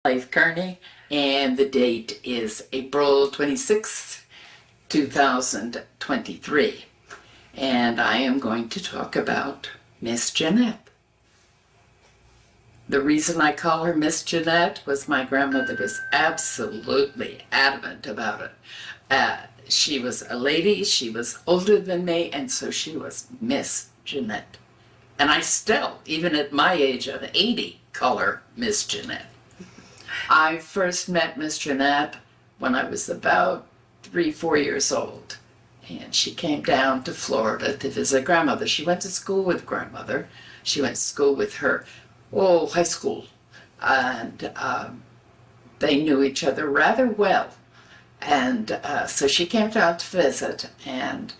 Blythe Kearney, and the date is April 26th, 2023. And I am going to talk about Miss Janette. The reason I call her Miss Janette was my grandmother was absolutely adamant about it. She was a lady, she was older than me, and so she was Miss Janette. And I still, even at my age of 80, call her Miss Janette. I first met Miss Janette when I was about 3-4 years old. And she came down to Florida to visit grandmother. She went to school with grandmother. She went to school with her, high school. And they knew each other rather well. And so she came down to visit. And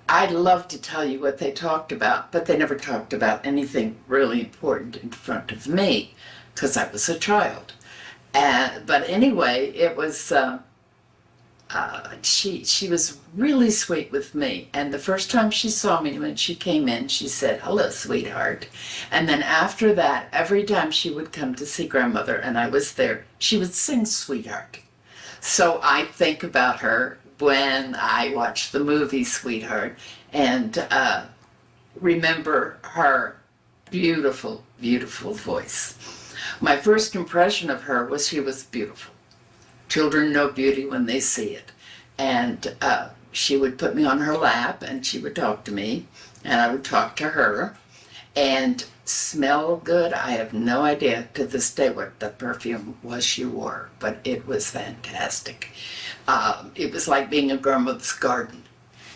I'd love to tell you what they talked about, but they never talked about anything really important in front of me because I was a child. But anyway, it was, she was really sweet with me. And the first time she saw me, when she came in, she said, "Hello, sweetheart." And then after that, every time she would come to see grandmother and I was there, she would sing "Sweetheart." So I think about her when I watch the movie Sweetheart and remember her beautiful, beautiful voice. My first impression of her was she was beautiful. Children know beauty when they see it. And she would put me on her lap and she would talk to me and I would talk to her. And smell good, I have no idea to this day what the perfume was she wore, but it was fantastic. It was like being in grandmother's garden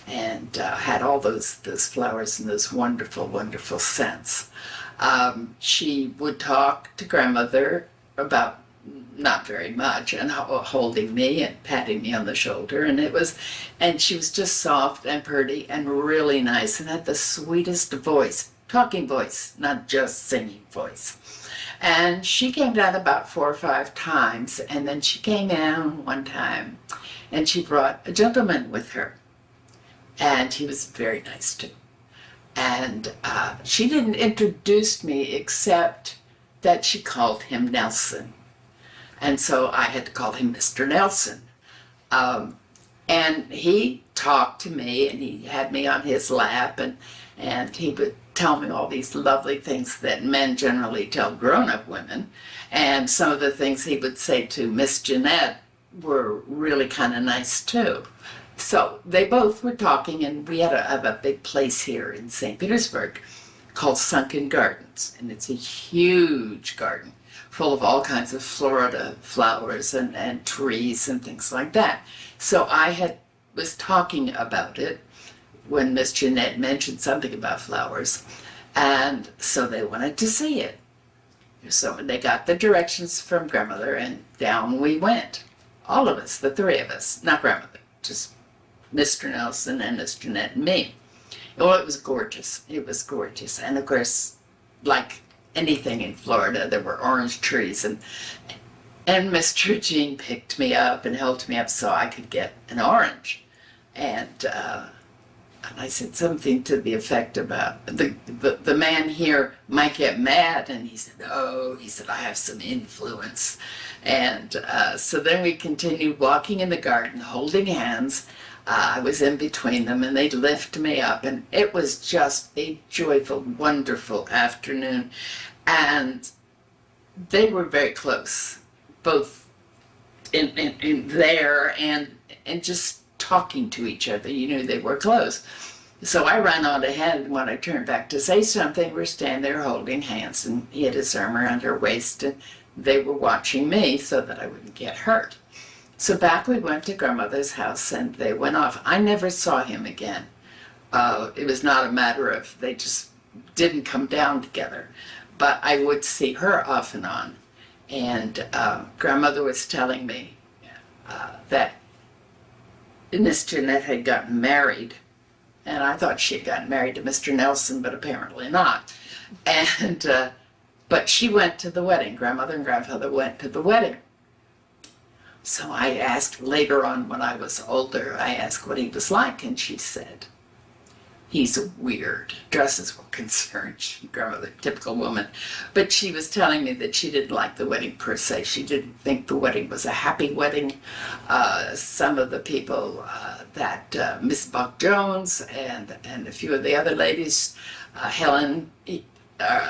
and had all those flowers and those wonderful, wonderful scents. She would talk to grandmother about not very much and holding me and patting me on the shoulder, and she was just soft and pretty and really nice and had the sweetest voice, talking voice, not just singing voice. And she came down about 4 or 5 times, and then she came in one time and she brought a gentleman with her, and he was very nice too. And she didn't introduce me except that she called him Nelson. And so I had to call him Mr. Nelson. And he talked to me and he had me on his lap and he would tell me all these lovely things that men generally tell grown-up women. And some of the things he would say to Miss Janette were really kind of nice too. So they both were talking, and we had a big place here in St. Petersburg called Sunken Gardens, and it's a huge garden full of all kinds of Florida flowers and trees and things like that. So I was talking about it when Miss Janette mentioned something about flowers, and so they wanted to see it. So they got the directions from grandmother, and down we went. All of us, the 3 of us, not grandmother, just Mr. Nelson and Miss Janette and me. Oh, it was gorgeous. It was gorgeous. And of course, like anything in Florida, there were orange trees. And Mr. Jean picked me up and held me up so I could get an orange. And I said something to the effect about the man here might get mad. And he said, "Oh," he said, "I have some influence." And so then we continued walking in the garden, holding hands. I was in between them and they'd lift me up, and it was just a joyful, wonderful afternoon. And they were very close, both in there and just talking to each other. You knew they were close. So I ran on ahead, and when I turned back to say something, we're standing there holding hands, and he had his arm around her waist, and they were watching me so that I wouldn't get hurt. So back we went to grandmother's house, and they went off. I never saw him again. It was not a matter of they just didn't come down together. But I would see her off and on. And grandmother was telling me that Miss Janette had gotten married. And I thought she had gotten married to Mr. Nelson, but apparently not. And but she went to the wedding. Grandmother and grandfather went to the wedding. So I asked later on when I was older, I asked what he was like, and she said, he's weird. Dresses were concerned. Grandmother, typical woman. But she was telling me that she didn't like the wedding per se. She didn't think the wedding was a happy wedding. Some of the people that Miss Buck Jones and a few of the other ladies, Helen,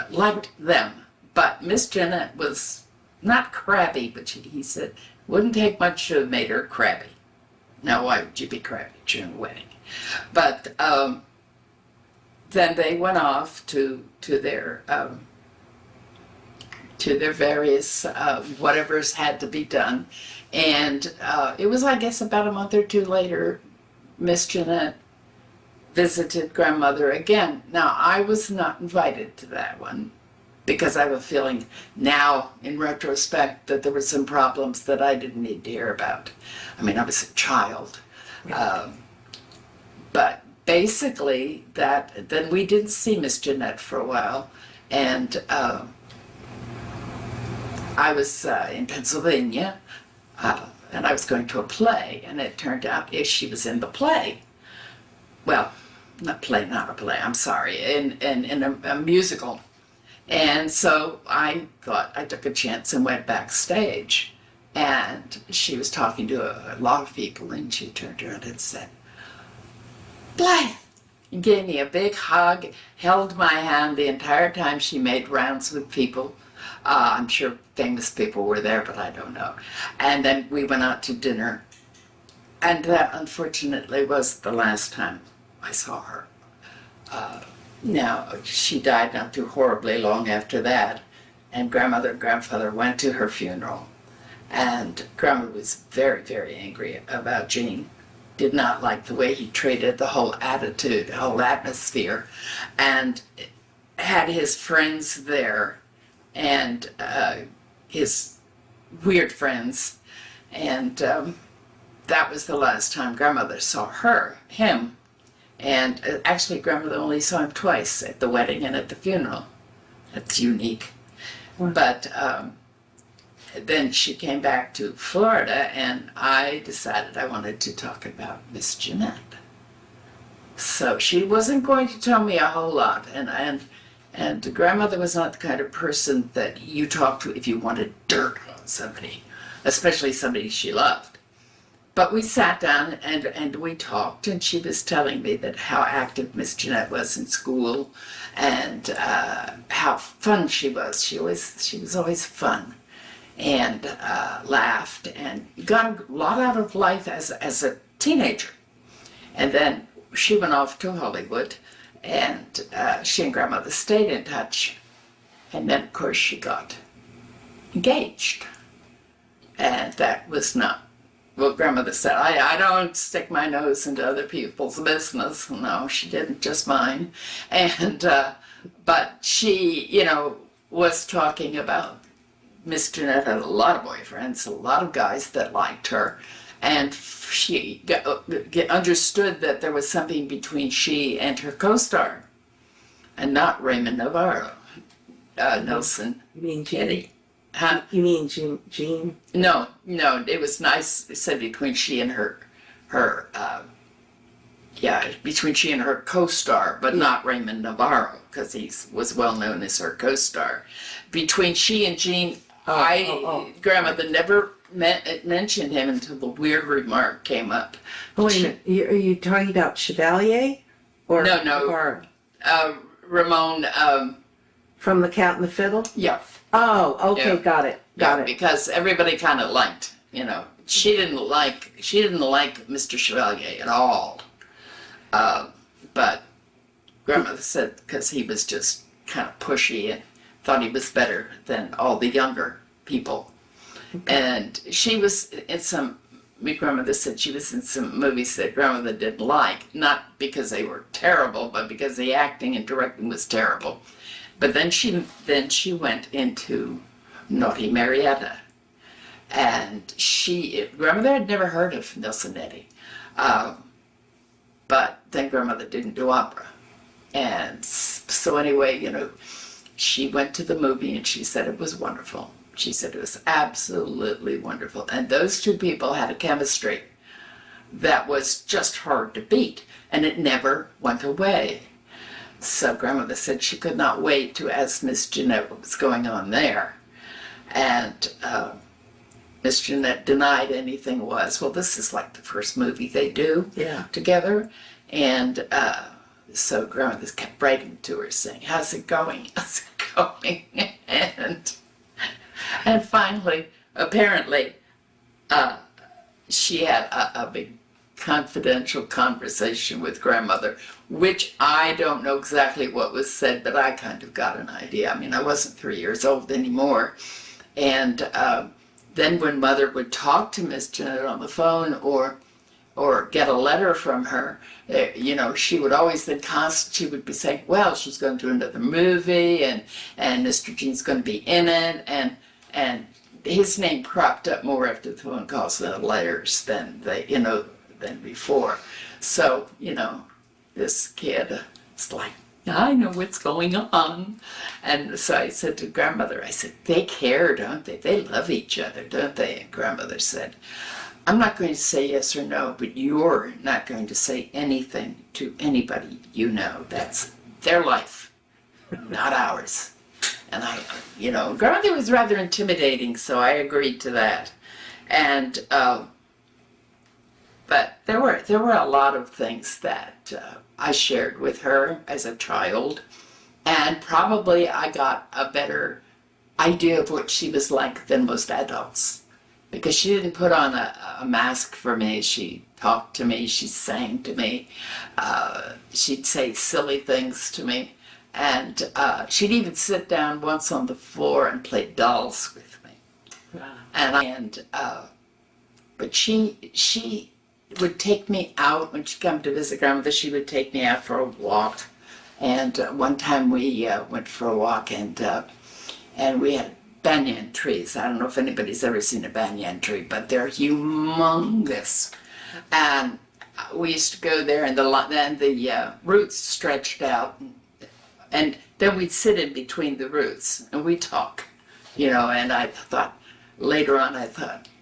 liked them. But Miss Janette was not crabby, but he said, wouldn't take much to have made her crabby. Now, why would you be crabby during a wedding? But then they went off to their various whatever's had to be done, and it was, I guess, about a month or two later, Miss Janette visited grandmother again. Now, I was not invited to that one because I have a feeling now, in retrospect, that there were some problems that I didn't need to hear about. I mean, I was a child. But basically, then we didn't see Miss Janette for a while, and I was in Pennsylvania, and I was going to a play, and it turned out she was in the play. Well, not a play, I'm sorry, in a musical. And so I thought I took a chance and went backstage, and she was talking to a lot of people, and she turned around and said, Blythe! And gave me a big hug, held my hand the entire time she made rounds with people. I'm sure famous people were there, but I don't know. And then we went out to dinner, and that unfortunately was the last time I saw her. Now, she died not too horribly long after that, and grandmother and grandfather went to her funeral, and grandmother was very, very angry about Jean. Did not like the way he treated the whole attitude, the whole atmosphere, and had his friends there, and his weird friends, and that was the last time grandmother saw him, and actually grandmother only saw him twice, at the wedding and at the funeral. That's unique. But then she came back to Florida, and I decided I wanted to talk about Miss Janette. So she wasn't going to tell me a whole lot, and grandmother was not the kind of person that you talk to if you wanted dirt on somebody, especially somebody she loved. But we sat down and we talked, and she was telling me that how active Miss Janette was in school, and how fun she was. She was always fun, and laughed, and got a lot out of life as a teenager. And then she went off to Hollywood, and she and grandmother stayed in touch. And then, of course, she got engaged. And that was not what grandmother said. I don't stick my nose into other people's business. No, she didn't, just mine. And, but she, was talking about Miss Janette had a lot of boyfriends, a lot of guys that liked her, and she understood that there was something between she and her co-star, and not Raymond Navarro, Nelson Eddy. Huh? You mean Jean? No, it was nice. It said between she and her between she and her co-star, but not Raymond Navarro, because he was well known as her co-star. Between she and Jean, grandmother never mentioned him until the weird remark came up. Oh, wait a minute. Are you talking about Chevalier? Or No. Or Ramon. from The Cat and the Fiddle? Yeah. Oh, okay, Yeah. got it. Because everybody kind of liked, she didn't like Mr. Chevalier at all. But grandmother said because he was just kind of pushy and thought he was better than all the younger people. Okay. And she was in grandmother said she was in some movies that grandmother didn't like, not because they were terrible, but because the acting and directing was terrible. But then she went into Naughty Marietta, and grandmother had never heard of Nelson Eddy, but then grandmother didn't do opera, and so anyway, she went to the movie and she said it was wonderful. She said it was absolutely wonderful, and those two people had a chemistry that was just hard to beat. and it never went away. So grandmother said she could not wait to ask Miss Janette what was going on there. And Miss Janette denied anything was. Well, this is like the first movie they do together. And so grandmother kept writing to her saying, how's it going? How's it going? And finally, apparently, she had a big confidential conversation with grandmother, which I don't know exactly what was said, but I kind of got an idea. I mean, I wasn't 3 years old anymore. And then when mother would talk to Miss Janette on the phone or get a letter from her, you know, she would always then she would be saying, well, she's going to do another movie, and Mr. Gene's going to be in it, and his name cropped up more after the phone calls and the letters than before. So, you know, this kid is like, I know what's going on. And so I said to grandmother, I said, they care, don't they? They love each other, don't they? And grandmother said, I'm not going to say yes or no, but you're not going to say anything to anybody you know. That's their life, not ours. And grandmother was rather intimidating, so I agreed to that. And but there were a lot of things that I shared with her as a child, and probably I got a better idea of what she was like than most adults, because she didn't put on a mask for me. She talked to me, she sang to me, she'd say silly things to me, and she'd even sit down once on the floor and play dolls with me. Wow. But she would take me out when she'd come to visit grandmother. She would take me out for a walk, and one time we went for a walk, and we had banyan trees. I don't know if anybody's ever seen a banyan tree, but they're humongous. And we used to go there, and the roots stretched out, and then we'd sit in between the roots and we'd talk, and I thought, later on,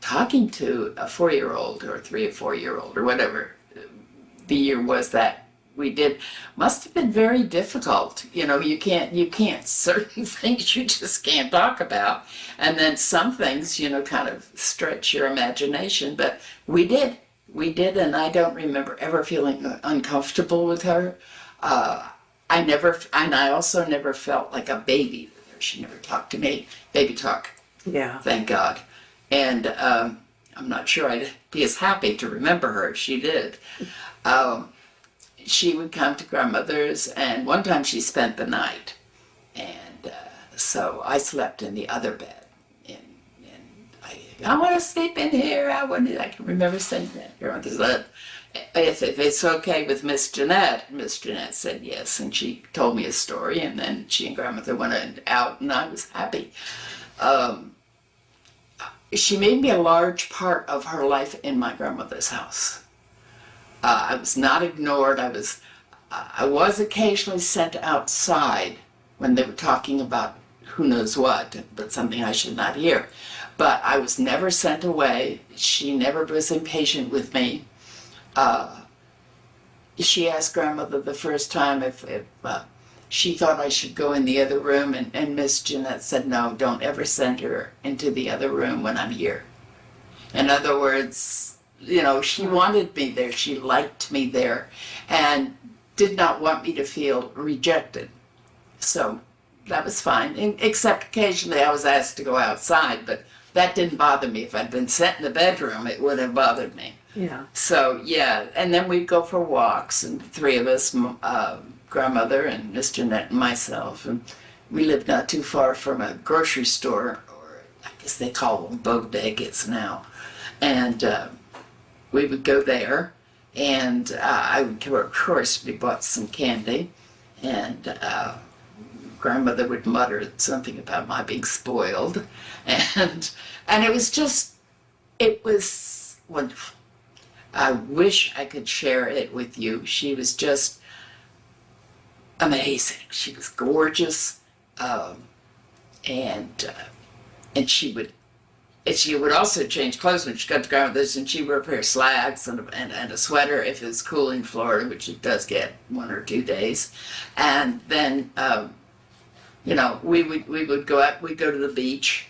talking to a 4-year-old or 3 or 4-year-old or whatever the year was that we did, must have been very difficult. You can't, certain things you just can't talk about. And then some things, kind of stretch your imagination. But we did, and I don't remember ever feeling uncomfortable with her. I also never felt like a baby with her. She never talked to me. Baby talk. Yeah. Thank God. And I'm not sure I'd be as happy to remember her if she did. She would come to grandmother's, and one time she spent the night. And so I slept in the other bed. And I want to sleep in here. I can remember saying that. Grandmother said, if it's okay with Miss Janette. Miss Janette said yes, and she told me a story, and then she and grandmother went out, and I was happy. She made me a large part of her life in my grandmother's house. I was not ignored. I was occasionally sent outside when they were talking about who knows what, but something I should not hear. But I was never sent away. She never was impatient with me. She asked grandmother the first time if she thought I should go in the other room, and Miss Janette said, no, don't ever send her into the other room when I'm here. In other words, she wanted me there. She liked me there and did not want me to feel rejected. So that was fine, except occasionally I was asked to go outside, but that didn't bother me. If I'd been sent in the bedroom, it would have bothered me. Yeah. So, yeah, and then we'd go for walks, and the three of us, grandmother and Miss Janette and myself, and we lived not too far from a grocery store, or I guess they call them bodegas now, and we would go there, and of course we bought some candy, and grandmother would mutter something about my being spoiled, and it was wonderful. I wish I could share it with you. She was just amazing. She was gorgeous, and she would And she would also change clothes when she got to grandmother's, and she would wear a pair of slacks and a sweater if it was cool in Florida, which it does get 1 or 2 days. And then, we would go out, we'd go to the beach,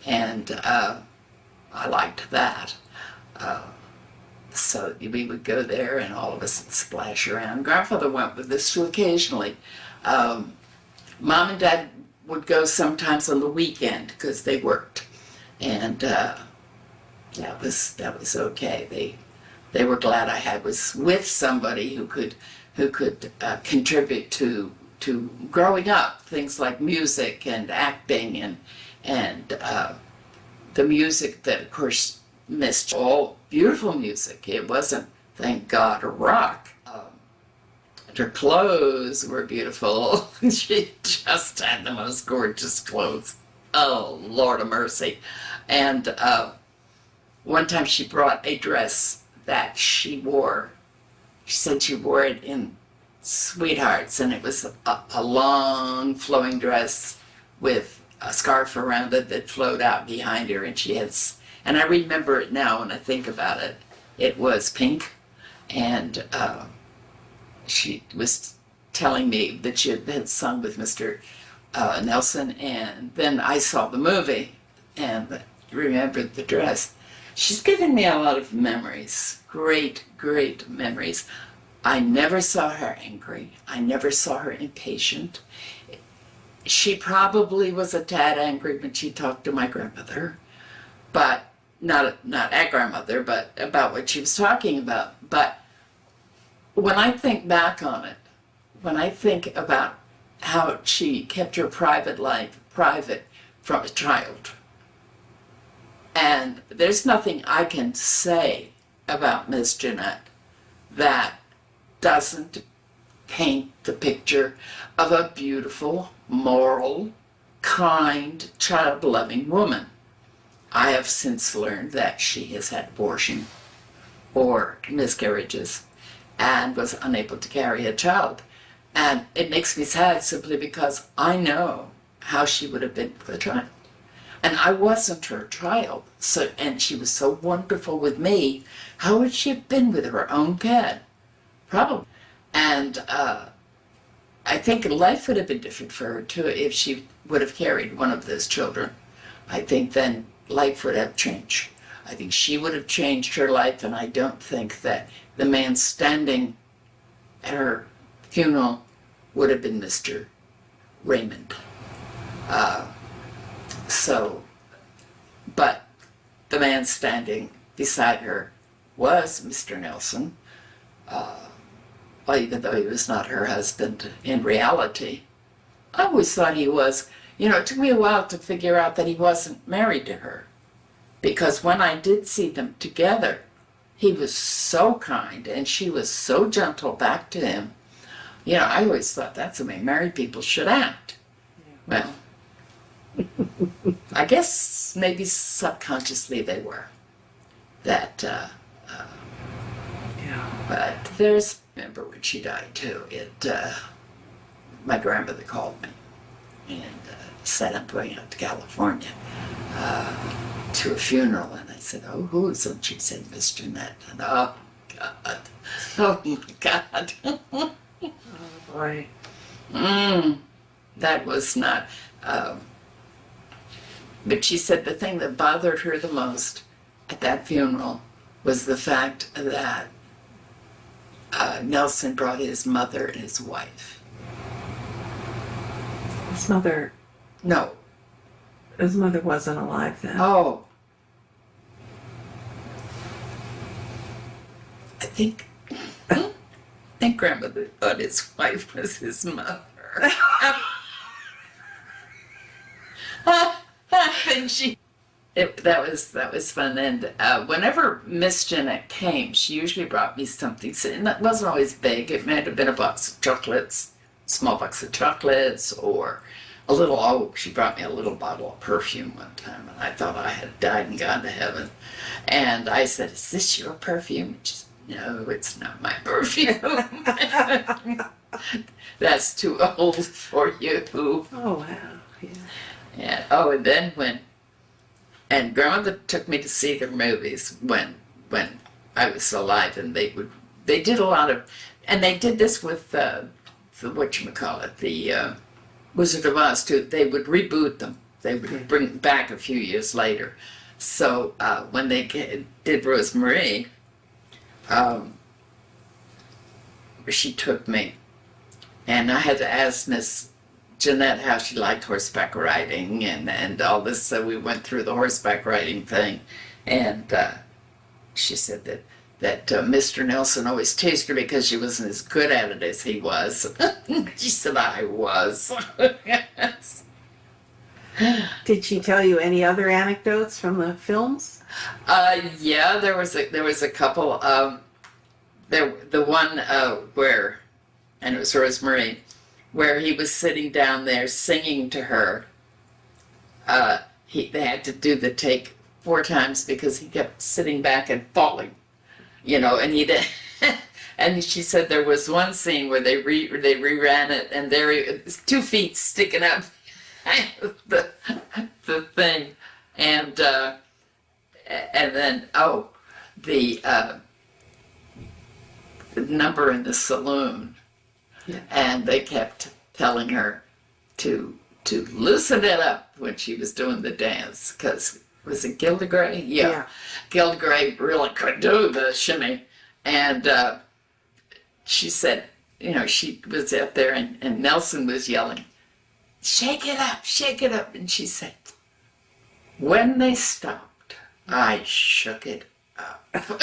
and I liked that. So we would go there, and all of us would splash around. Grandfather went with us too occasionally. Mom and Dad would go sometimes on the weekend because they worked, and that was okay. They were glad I was with somebody who could contribute to growing up, things like music and acting and the music that, of course, missed all beautiful music. It wasn't, thank God, a rock. Her clothes were beautiful. She just had the most gorgeous clothes. Oh, Lord of mercy. And one time she brought a dress that she wore. She said she wore it in Sweethearts, and it was a long flowing dress with a scarf around it that flowed out behind her, and and I remember it now when I think about it. It was pink, and she was telling me that she had sung with Mr. Nelson, and then I saw the movie and remembered the dress. She's given me a lot of memories, great, great memories. I never saw her angry. I never saw her impatient. She probably was a tad angry when she talked to my grandmother, but not at grandmother, but about what she was talking about. But when I think back on it, when I think about how she kept her private life private from a child, and there's nothing I can say about Miss Janette that doesn't paint the picture of a beautiful, moral, kind, child-loving woman. I have since learned that she has had abortion or miscarriages and was unable to carry a child. And it makes me sad simply because I know how she would have been with a child. And I wasn't her child, and she was so wonderful with me. How would she have been with her own kid? Probably. And I think life would have been different for her too if she would have carried one of those children. I think then life would have changed. I think she would have changed her life, and I don't think that the man standing at her funeral would have been Mr. Raymond. But the man standing beside her was Mr. Nelson, even though he was not her husband in reality. I always thought he was. It took me a while to figure out that he wasn't married to her, because when I did see them together, he was so kind and she was so gentle back to him. I always thought that's the way married people should act. Well, I guess maybe subconsciously they were. But remember when she died too, my grandmother called me and said, I'm going out to California to a funeral. And I said, oh, who's? And she said, Miss Janette. And oh, God. Oh, my God. Oh, boy. That was not... but she said the thing that bothered her the most at that funeral was the fact that Nelson brought his mother and his wife. His mother... No. His mother wasn't alive then. Oh. I think grandmother thought his wife was his mother. And that was fun. And whenever Miss Janette came, she usually brought me something. And that wasn't always big. It might have been a box of chocolates, small box of chocolates, or she brought me a little bottle of perfume one time, and I thought I had died and gone to heaven. And I said, is this your perfume? And she said, no, it's not my perfume. That's too old for you. Oh, wow. Yeah. And, and then when And Grandmother took me to see their movies when I was alive, and they did a lot of, and they did this with the whatchamacallit, the Wizard of Oz too. They would reboot them. They would bring it back a few years later. So when they did Rosemarie, she took me, and I had to ask Miss Janette how she liked horseback riding and all this. So we went through the horseback riding thing, and she said that Mr. Nelson always teased her because she wasn't as good at it as he was. She said, I was. Yes. Did she tell you any other anecdotes from the films? Yeah, there was a couple. The one where, and it was Rosemarie, where he was sitting down there singing to her. They had to do the take 4 times because he kept sitting back and falling, and he did. And she said there was one scene where they reran it, and there it was 2 feet sticking up the thing, and then the number in the saloon. Yeah. And they kept telling her to loosen it up when she was doing the dance, because was it Gilda Gray? Yeah. Gilda Gray really could do the shimmy, and she said, she was up there, and Nelson was yelling, shake it up, and she said, when they stopped, I shook it up. I thought,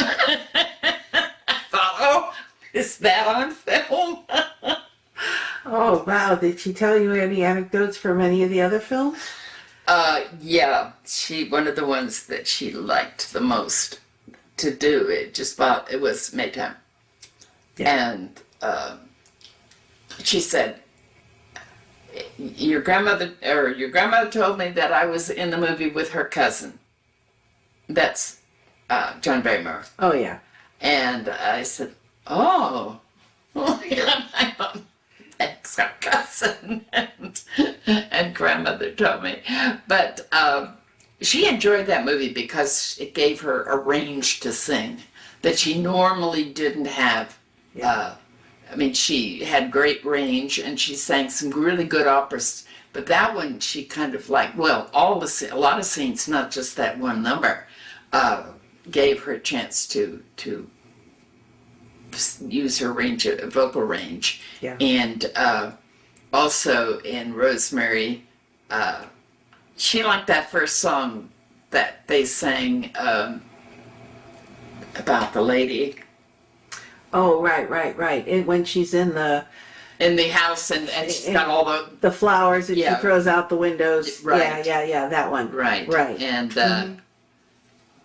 oh, is that on film? Oh, wow. Did she tell you any anecdotes from any of the other films? Yeah. One of the ones that she liked the most to do, it was Maytime. Yeah. And she said, your grandmother told me that I was in the movie with her cousin. That's John Barrymore. Oh, yeah. And I said, oh, thanks, our cousin. And grandmother told me. But she enjoyed that movie because it gave her a range to sing that she normally didn't have. Yeah. She had great range, and she sang some really good operas. But that one, she kind of a lot of scenes, not just that one number, gave her a chance to use her vocal range. Yeah. And also in Rosemarie, she liked that first song that they sang about the lady. Oh, right. And when she's in the house and she's got all the flowers that she throws out the windows. Right. Yeah, that one. Right. And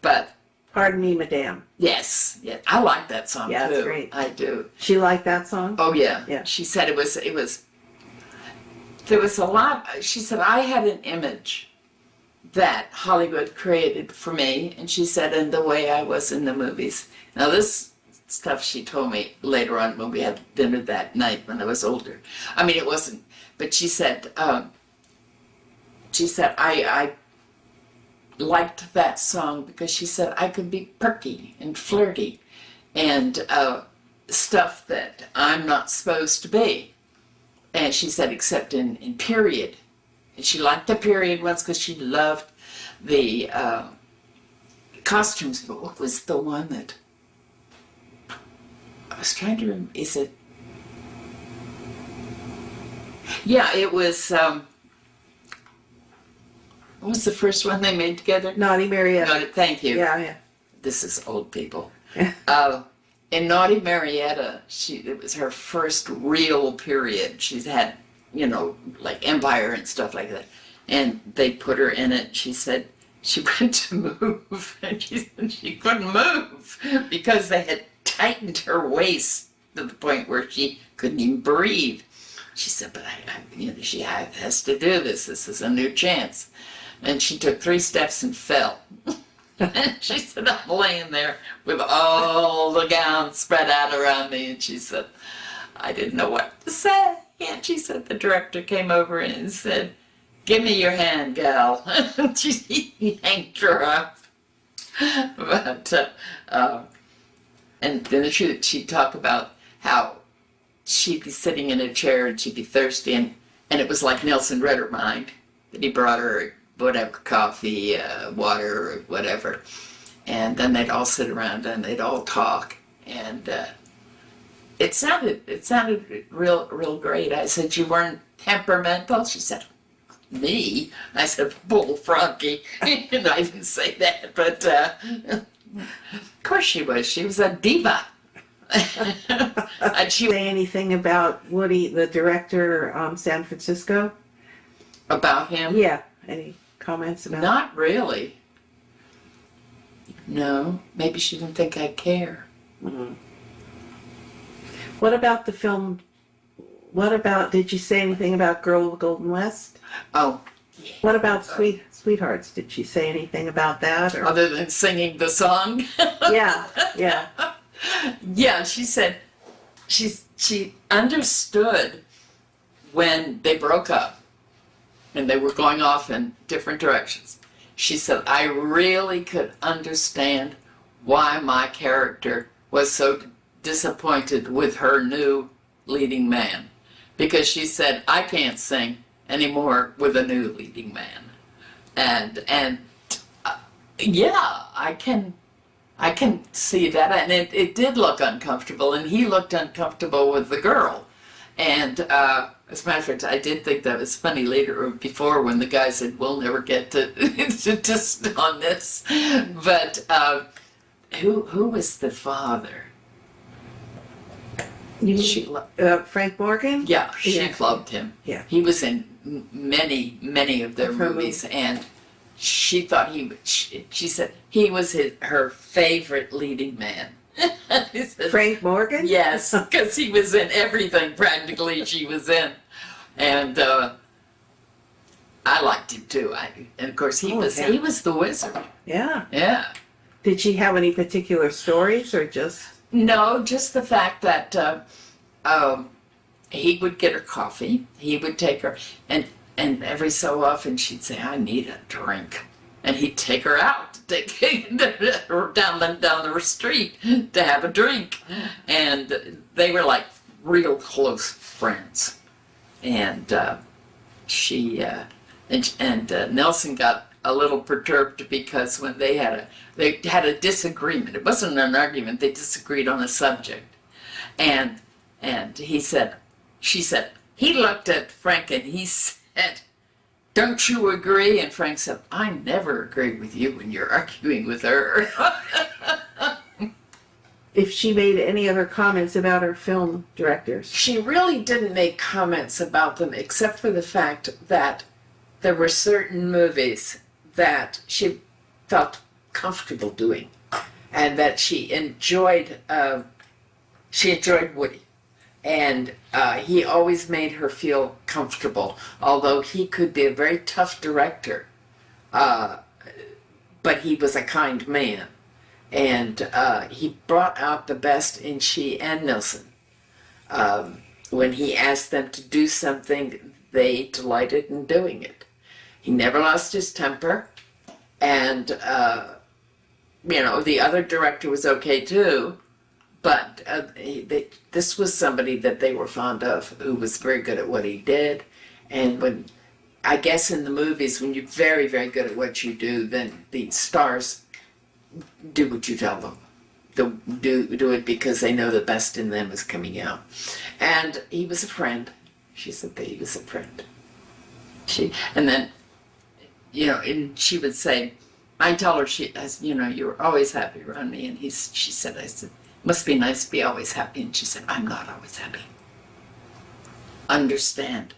but Pardon Me, Madame. Yes. Yeah. I like that song too. Yeah, it's great. I do. She liked that song? Oh yeah. Yeah. She said it was there was a lot. She said I had an image that Hollywood created for me, and she said, and the way I was in the movies. Now this stuff she told me later on when we had dinner that night when I was older. It wasn't, but she said I liked that song because she said I could be perky and flirty and stuff that I'm not supposed to be. And she said, except in period. And she liked the period ones because she loved the costumes. But what was the one that I was trying to remember? Is it? Yeah, it was. What was the first one they made together? Naughty Marietta. Thank you. Yeah. This is old people. In Naughty Marietta, it was her first real period. She's had, like Empire and stuff like that. And they put her in it. She said she went to move, and she said she couldn't move because they had tightened her waist to the point where she couldn't even breathe. She said, but she has to do this. This is a new chance. And she took 3 steps and fell. And she said, I'm laying there with all the gown spread out around me. And she said, I didn't know what to say. And she said, the director came over and said, give me your hand, gal. He yanked her up. But, and then she'd talk about how she'd be sitting in a chair and she'd be thirsty, and it was like Nelson read her mind, that he brought her whatever, coffee, water, or whatever. And then they'd all sit around and they'd all talk. And it sounded real great. I said, you weren't temperamental? She said, me? I said, bullfroggy. And I didn't say that, but of course she was. She was a diva. And she Say anything about Woody, the director, San Francisco? about him? Yeah. Any comments about? Not really. No, maybe she didn't think I'd care. Mm-hmm. What about the film? What about? Did you say anything about Girl of the Golden West? Oh, What about Sweethearts? Did she say anything about that? Or? other than singing the song? Yeah, yeah. Yeah, she said she understood when they broke up and they were going off in different directions. She said, I really could understand why my character was so disappointed with her new leading man. Because she said, I can't sing anymore with a new leading man. And yeah, I can see that. And it did look uncomfortable, and he looked uncomfortable with the girl. And as a matter of fact, I did think that was funny later or before when the guy said, we'll never get to just on this. But who was the father? Frank Morgan? Yeah, she loved him. Yeah. He was in many of their movies, and she thought she said he was her favorite leading man. Said, Frank Morgan? yes, because he was in everything practically she was in. And I liked him too. And of course he was the wizard. Yeah. Yeah. Did she have any particular stories or just? No, just the fact that he would get her coffee. He would take her, and every so often she'd say, I need a drink. And he'd take her out to take her down the street to have a drink. And they were like real close friends. And Nelson got a little perturbed because when they had a disagreement. It wasn't an argument. They disagreed on a subject. And she said, he looked at Frank and he said, don't you agree? And Frank said, I never agree with you when you're arguing with her. If she made any other comments about her film directors? She really didn't make comments about them except for the fact that there were certain movies that she felt comfortable doing, and that she enjoyed Woody, and he always made her feel comfortable, although he could be a very tough director, but he was a kind man, and he brought out the best in she and Nelson. When he asked them to do something, they delighted in doing it. He never lost his temper, and the other director was okay too, but this was somebody that they were fond of, who was very good at what he did. And I guess in the movies, when you're very, very good at what you do, then the stars do what you tell them. They'll do it because they know the best in them is coming out. And he was a friend. She said that he was a friend. And then, and she would say, I tell her, you're always happy around me. And she said, I said, must be nice to be always happy. And she said, I'm not always happy. Understand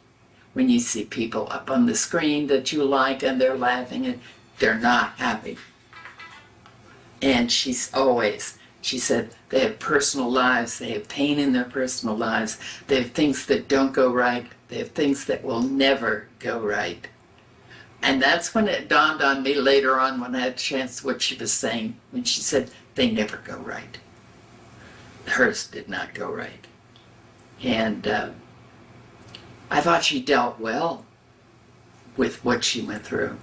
when you see people up on the screen that you like and they're laughing and they're not happy. And she said, they have personal lives. They have pain in their personal lives. They have things that don't go right. They have things that will never go right. And that's when it dawned on me later on when I had a chance what she was saying, when she said, they never go right. Hers did not go right. And I thought she dealt well with what she went through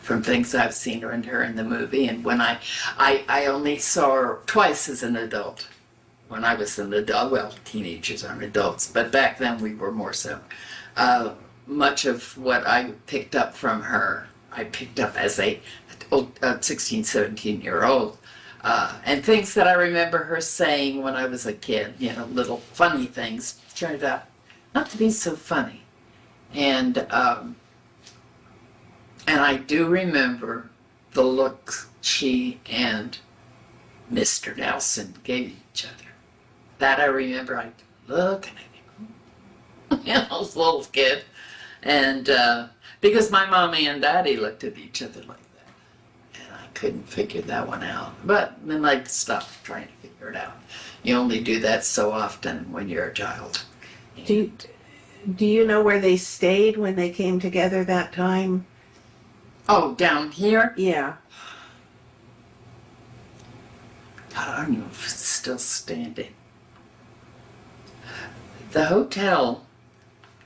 from things I've seen her in the movie. And when I only saw her twice as an adult. When I was an adult, well, teenagers aren't adults, but back then we were more so. Much of what I picked up from her, I picked up as a 16, 17-year-old. And things that I remember her saying when I was a kid, you know, little funny things, turned out not to be so funny. And I do remember the looks she and Mr. Nelson gave each other. That I remember, I look and I think, you know, I was a little kid. And because my mommy and daddy looked at each other like that. And I couldn't figure that one out. But then I stopped trying to figure it out. You only do that so often when you're a child. Do you know where they stayed when they came together that time? Oh, down here? Yeah. God, I don't know if it's still standing. The hotel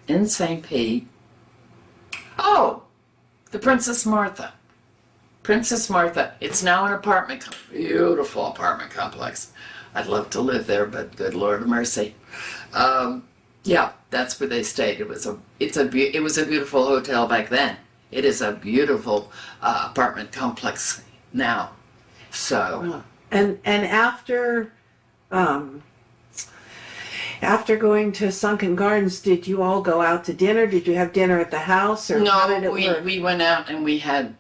in St. Pete. Oh, the Princess Martha. Princess Martha. It's now an apartment, beautiful apartment complex. I'd love to live there, but good Lord of mercy. Yeah, that's where they stayed. It was a beautiful hotel back then. It is a beautiful apartment complex now. So. And after going to Sunken Gardens, did you all go out to dinner? Did you have dinner at the house, or how did it work? We went out and we had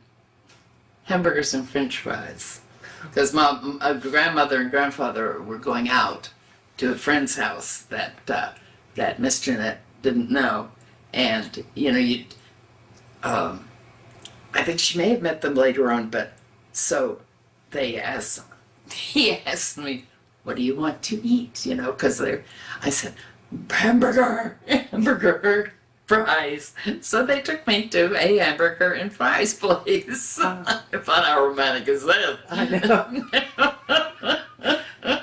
hamburgers and French fries because my grandmother and grandfather were going out to a friend's house that Miss Janette didn't know, and you know I think she may have met them later on, but so he asked me, what do you want to eat? You know, because I said, hamburger, fries. So they took me to a hamburger and fries place. I thought, how romantic is that? I know.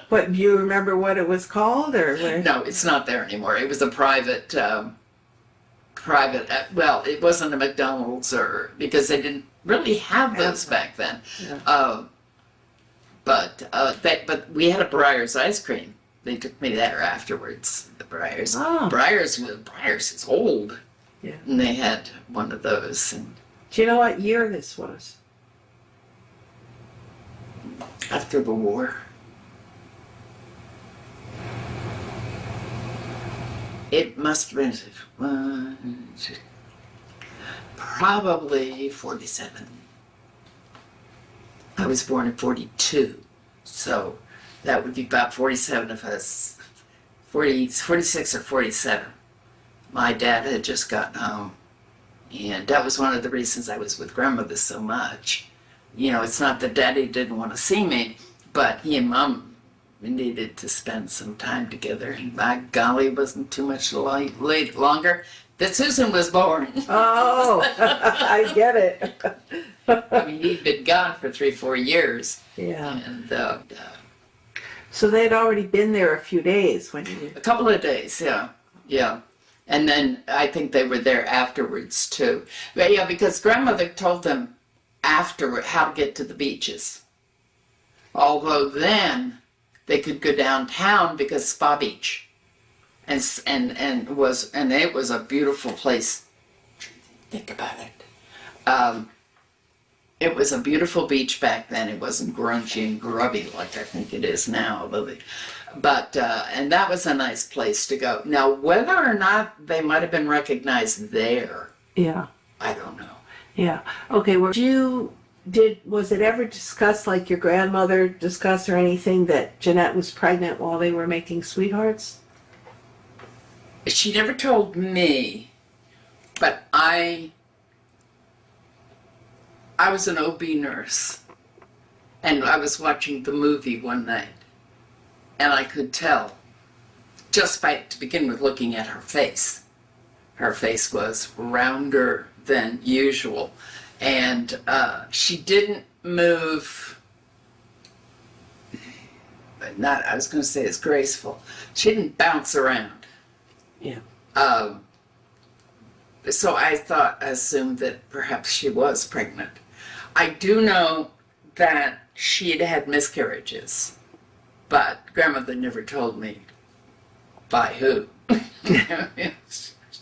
But do you remember what it was called, or where? No, it's not there anymore. It was a private, well, it wasn't a McDonald's because they didn't really have those back then. Yeah. But we had a Breyer's ice cream. They took me there afterwards. The Breyer's. Oh. Breyer's is old. Yeah. And they had one of those. And do you know what year this was? After the war. It must have been probably 47. I was born in 42, so that would be about 47 of us, 46 or 47. My dad had just gotten home, and that was one of the reasons I was with grandmother so much. You know, it's not that Daddy didn't want to see me, but he and Mom needed to spend some time together, and by golly, it wasn't too much longer that Susan was born. Oh, I get it. I mean, he'd been gone for 3-4 years. Yeah. And so they'd already been there a few days when you... a couple of days, yeah. And then I think they were there afterwards too. But yeah, because grandmother told them afterward how to get to the beaches. Although then they could go downtown because Spa Beach, and it was a beautiful place. Think about it. It was a beautiful beach back then. It wasn't grungy and grubby like I think it is now. And that was a nice place to go. Now, whether or not they might have been recognized there, yeah, I don't know. Yeah. Okay. Was it ever discussed, like your grandmother discussed or anything, that Jeanette was pregnant while they were making Sweethearts? She never told me, but I was an OB nurse, and I was watching the movie one night, and I could tell, just to begin with looking at her face. Her face was rounder than usual, and she didn't move, but not, I was going to say it's graceful. She didn't bounce around. Yeah. so I assumed that perhaps she was pregnant. I do know that she had had miscarriages, but grandmother never told me by who.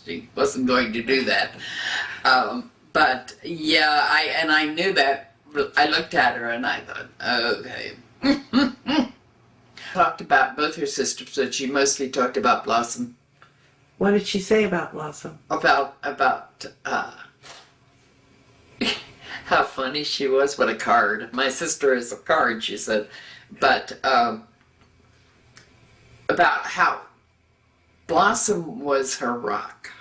She wasn't going to do that. But yeah, I knew that. I looked at her and I thought, okay. Talked about both her sisters, but she mostly talked about Blossom. What did she say about Blossom? About how funny she was. What a card. My sister is a card, she said. But about how Blossom was her rock.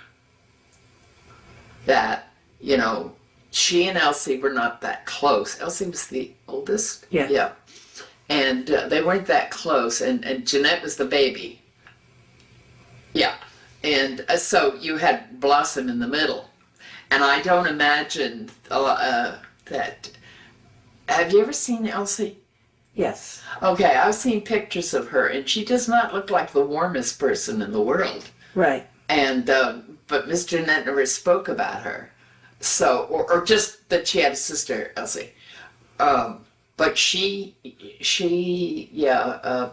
That, you know, she and Elsie were not that close. Elsie was the oldest? Yeah. Yeah. And they weren't that close. And Jeanette was the baby. Yeah. And so you had Blossom in the middle. And I don't imagine that. Have you ever seen Elsie? Yes. Okay, I've seen pictures of her, and she does not look like the warmest person in the world. Right. And but Miss Janette never spoke about her, so or just that she had a sister, Elsie. But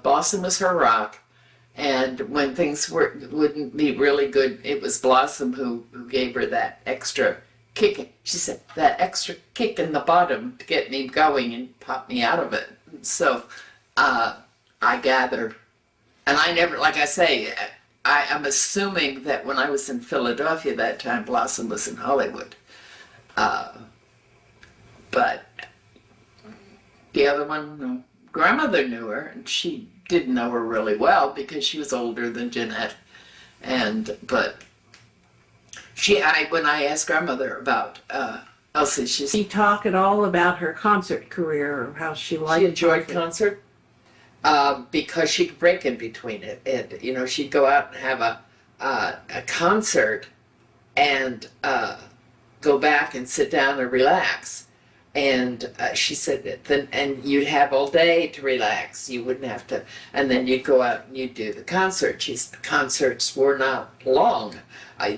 Blossom was her rock, and when things wouldn't be really good, it was Blossom who gave her that extra kick. She said that extra kick in the bottom to get me going and pop me out of it. So I gather, and I never, like I say, I'm assuming that when I was in Philadelphia that time, Blossom was in Hollywood. But the other one, no. Grandmother knew her, and she didn't know her really well because she was older than Jeanette. But when I asked grandmother about Elsie, she Did she talk at all about her concert career or how she liked she enjoyed concert because she could break in between it. And, you know, she'd go out and have a concert and go back and sit down and relax. And she said that and you'd have all day to relax. You wouldn't have to, and then you'd go out and you'd do the concert. The concerts were not long.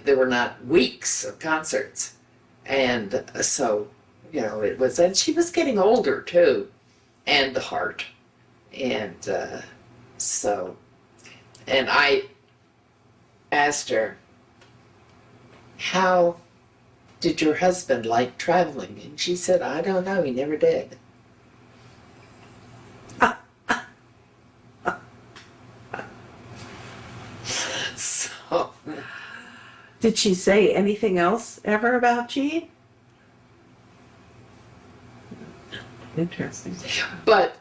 There were not weeks of concerts. And so, you know, it was, and she was getting older too, and the heart. And and I asked her, how did your husband like traveling? And she said, I don't know, he never did. So. Did she say anything else ever about Jean? Interesting. But,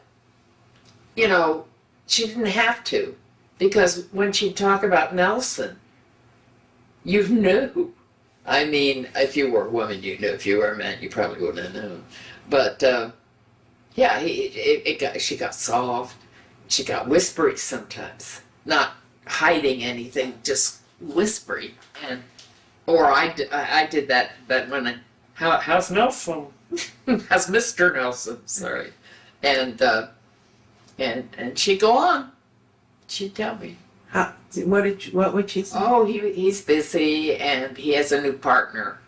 you know, she didn't have to, because when she'd talk about Nelson, you knew. I mean, if you were a woman, you knew. If you were a man, you probably wouldn't have known. But, yeah, she got soft. She got whispery sometimes. Not hiding anything, just whispery. Or I did that when how's Nelson? How's Mr. Nelson? Sorry. And she'd go on. She'd tell me. What would she say? Oh, he's busy and he has a new partner.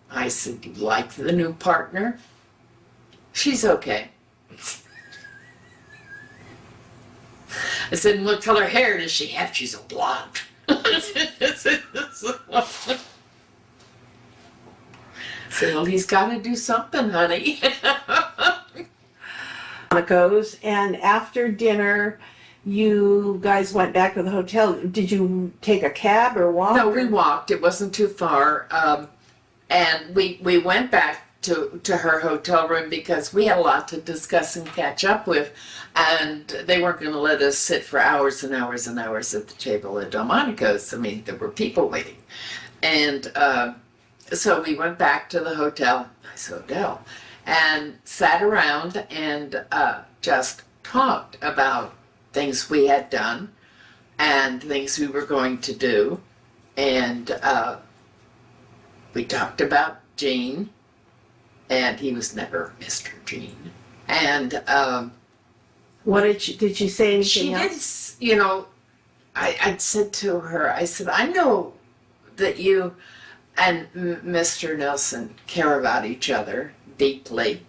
I said, do you like the new partner? She's okay. I said, what color hair does she have? She's a blonde. So, well, he's got to do something, honey. Monaco's, and after dinner, you guys went back to the hotel. Did you take a cab or walk? No, we walked. It wasn't too far. And we went back to her hotel room because we had a lot to discuss and catch up with. And they weren't going to let us sit for hours and hours and hours at the table at Delmonico's. I mean, there were people waiting. And so we went back to the hotel, nice hotel, and sat around and just talked about things we had done and things we were going to do. And we talked about Gene, and he was never Mr. Gene. And what did she say anything She else? did, you know, I said to her, I said, I know that you Mr. Nelson care about each other deeply.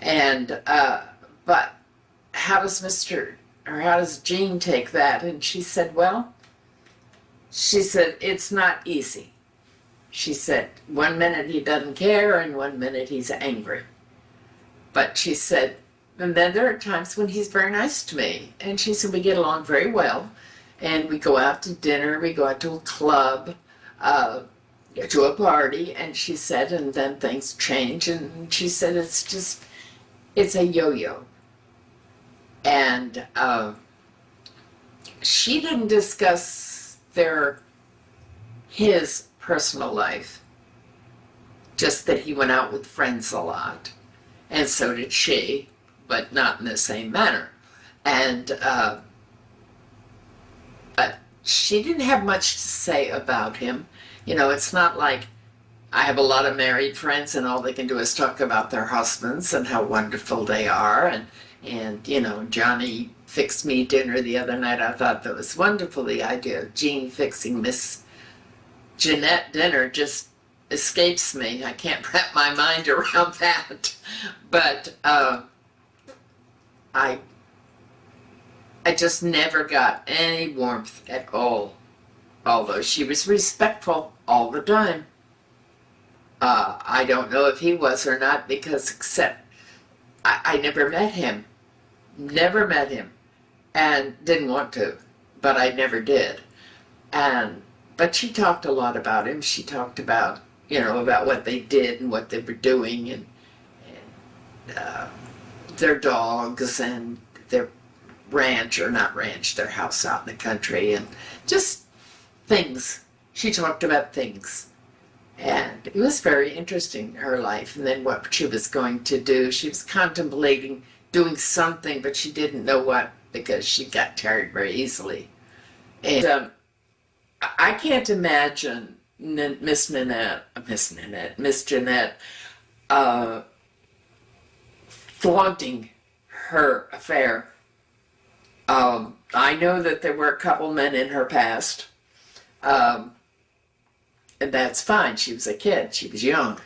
And, but how does Jean take that? And she said, well, she said, it's not easy. She said, one minute he doesn't care and one minute he's angry. But she said, and then there are times when he's very nice to me. And she said, we get along very well. And we go out to dinner, we go out to a club, to a party. And she said, and then things change. And she said, it's a yo-yo. And she didn't discuss his personal life, just that he went out with friends a lot, and so did she, but not in the same manner. And but she didn't have much to say about him. You know, it's not like I have a lot of married friends and all they can do is talk about their husbands and how wonderful they are. And you know, Johnny fixed me dinner the other night. I thought that was wonderful. The idea of Jean fixing Miss Janette dinner just escapes me. I can't wrap my mind around that. But I just never got any warmth at all, although she was respectful all the time. I don't know if he was or not, because except I never met him. Never met him. And didn't want to, but I never did. But she talked a lot about him. She talked about, you know, about what they did and what they were doing, and their dogs and their ranch, or not ranch, their house out in the country, and just things. She talked about things. And it was very interesting, her life, and then what she was going to do. She was contemplating doing something, but she didn't know what, because she got tired very easily. And I can't imagine Miss Janette flaunting her affair. I know that there were a couple men in her past, and that's fine. She was a kid. She was young.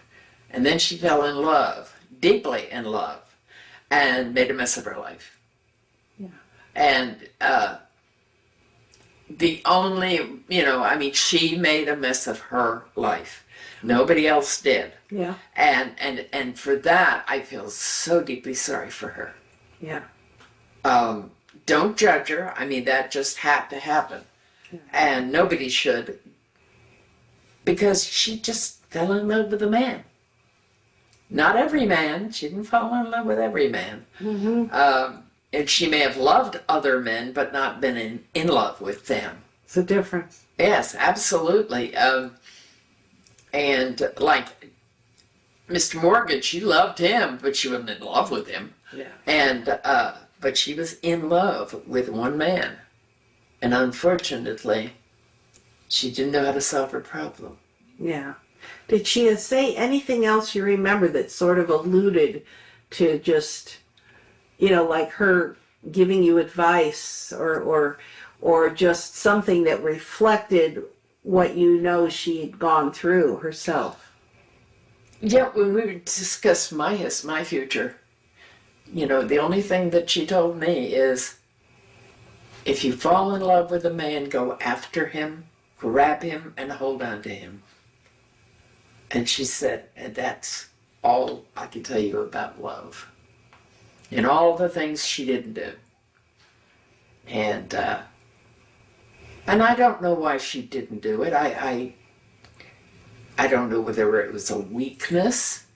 And then she fell in love, deeply in love, and made a mess of her life. Yeah. And the only, you know, I mean, she made a mess of her life. Nobody else did. Yeah. And for that, I feel so deeply sorry for her. Yeah. Don't judge her. I mean, that just had to happen. Yeah. And nobody should, because she just fell in love with a man. Not every man. She didn't fall in love with every man. Mm-hmm. And she may have loved other men, but not been in love with them. It's a difference. Yes, absolutely. And like Mr. Morgan, she loved him, but she wasn't in love with him. Yeah. And but she was in love with one man. And unfortunately, she didn't know how to solve her problem. Yeah. Did she say anything else you remember that sort of alluded to just, you know, like her giving you advice, or just something that reflected what you know she'd gone through herself? Yeah, when we discussed my future, you know, the only thing that she told me is, if you fall in love with a man, go after him, grab him, and hold on to him. And she said, and that's all I can tell you about love. And all the things she didn't do. And I don't know why she didn't do it. I don't know whether it was a weakness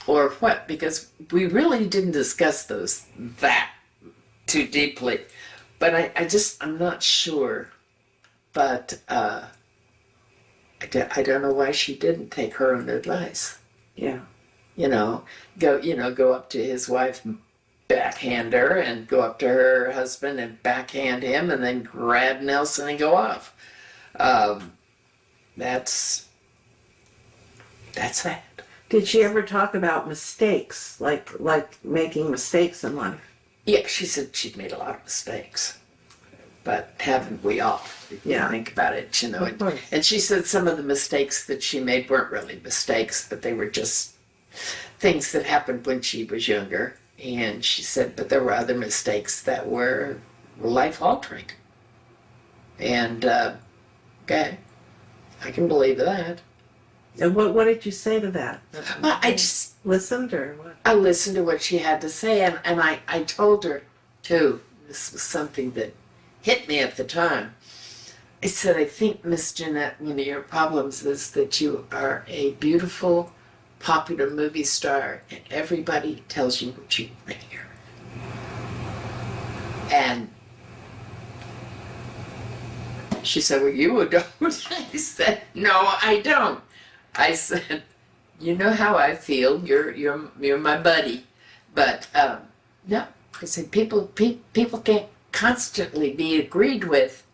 or what, because we really didn't discuss that too deeply. But I'm not sure. But I don't know why she didn't take her own advice. Yeah. Go up to his wife, backhand her, and go up to her husband and backhand him, and then grab Nelson and go off. That's that. Did she ever talk about mistakes, like making mistakes in life? Yeah, she said she'd made a lot of mistakes. but haven't we all? If you Yeah. think about it, you know. Of course. And she said some of the mistakes that she made weren't really mistakes, but they were just things that happened when she was younger. And she said, but there were other mistakes that were life-altering. And, okay, I can believe that. And what did you say to that? Well, I just Listened or what? I listened to what she had to say, and I told her, too, this was something that hit me at the time. I said, I think, Miss Janette, one of your problems is that you are a beautiful, popular movie star, and everybody tells you what you want to hear. And she said, well, you don't. I said, no, I don't. I said, you know how I feel. You're my buddy, but no. I said people can't constantly be agreed with,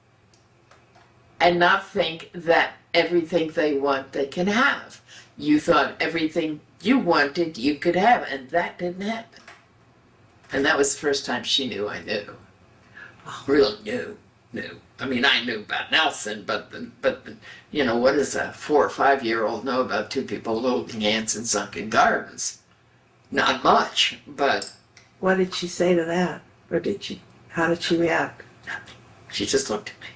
and not think that everything they want they can have. You thought everything you wanted you could have, and that didn't happen. And that was the first time she knew I knew. Really knew. I mean, I knew about Nelson, but you know, what does a 4 or 5 year old know about two people holding hands in sunken gardens? Not much, but What did she say to that? Or how did she react? nothing. She just looked at me.